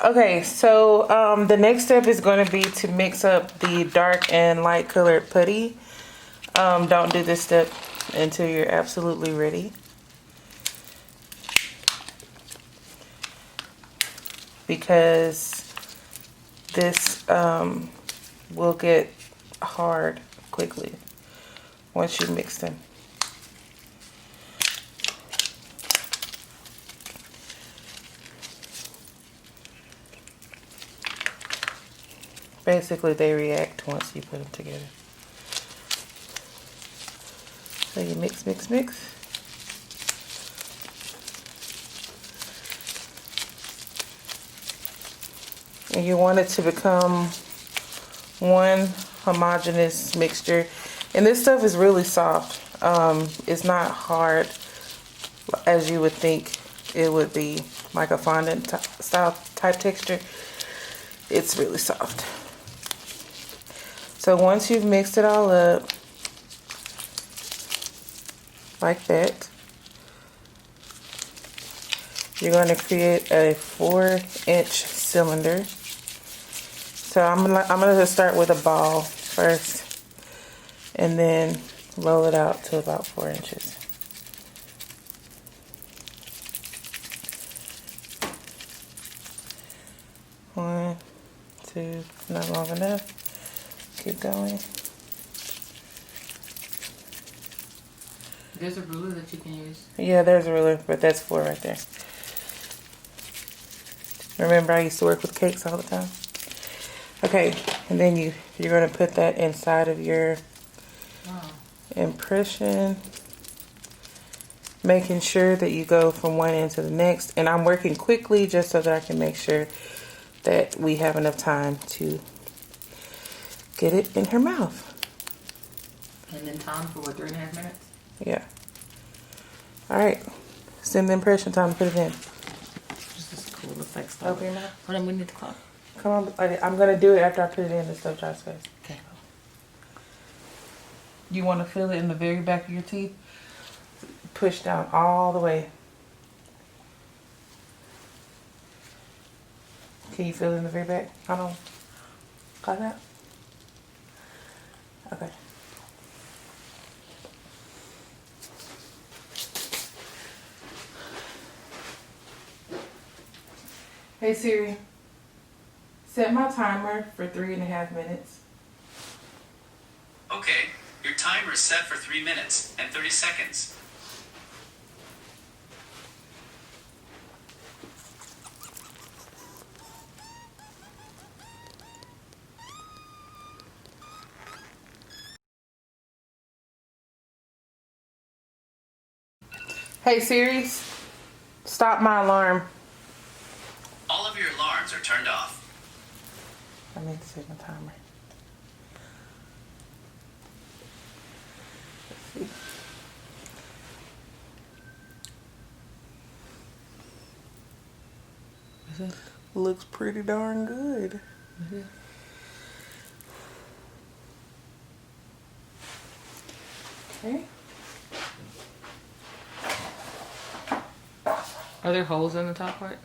Okay, so the next step is going to be to mix up the dark and light colored putty. Don't do this step until you're absolutely ready, because this will get hard quickly once you mix them. Basically, they react once you put them together. So you mix, mix, mix. And you want it to become one homogeneous mixture. And this stuff is really soft. It's not hard as you would think it would be, like a fondant style type texture. It's really soft. So once you've mixed it all up, like that, you're going to create a 4-inch cylinder. So I'm gonna start with a ball first, and then roll it out to about 4 inches. One, two, not long enough. Keep going. There's a ruler that you can use. Yeah, there's a ruler, but that's 4 right there. Remember, I used to work with cakes all the time. Okay, and then you're going to put that inside of your impression, making sure that you go from one end to the next. And I'm working quickly just so that I can make sure that we have enough time to get it in her mouth. And then time for what, 3.5 minutes? Yeah. All right. Send the impression time to put it in. This is cool effects. Open your mouth. Hold on, we need the clock. Come on. I'm going to do it after I put it in the stuff dries fast. Okay. You want to feel it in the very back of your teeth. Push down all the way. Can you feel it in the very back? Hold on. Like that? Okay. Hey Siri, set my timer for 3.5 minutes. Okay, your timer is set for 3 minutes and 30 seconds. Hey Siri, stop my alarm. All of your alarms are turned off. I need to set my timer. Looks pretty darn good. Okay. Are there holes in the top part?